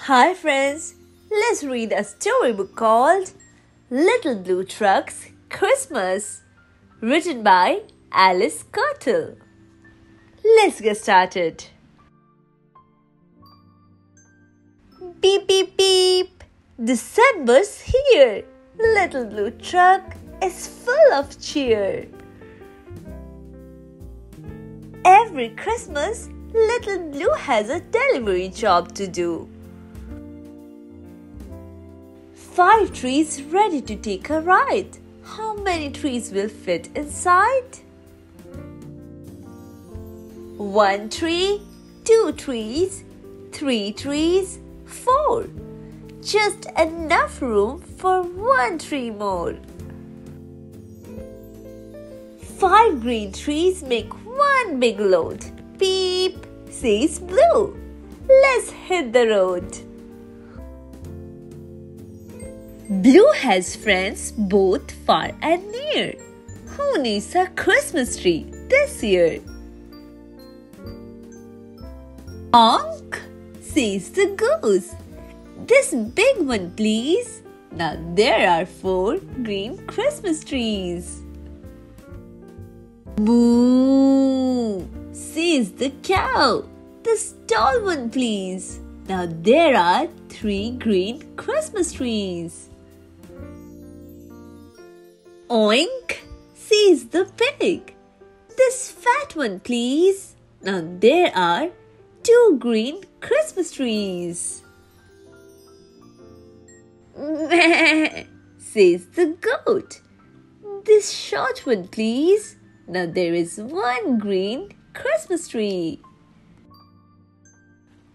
Hi friends, let's read a storybook called Little Blue Truck's Christmas, written by Alice Cottle. Let's get started. Beep beep beep, December's here. Little Blue Truck is full of cheer. Every Christmas, Little Blue has a delivery job to do. 5 trees ready to take a ride. How many trees will fit inside? 1 tree, 2 trees, 3 trees, 4. Just enough room for 1 tree more. 5 green trees make 1 big load. Beep, says Blue. Let's hit the road. Blue has friends both far and near. Who needs a Christmas tree this year? Honk, says the goose. This big one, please. Now there are 4 green Christmas trees. Moo, says the cow. This tall one, please. Now there are 3 green Christmas trees. Oink, says the pig. This fat one, please. Now there are 2 green Christmas trees. Meh, says the goat. This short one, please. Now there is 1 green Christmas tree.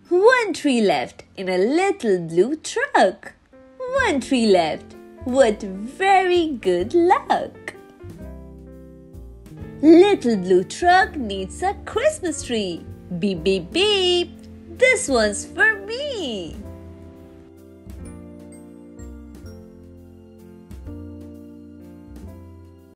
1 tree left in a little blue truck. 1 tree left. What very good luck! Little Blue Truck needs a Christmas tree. Beep beep beep. This one's for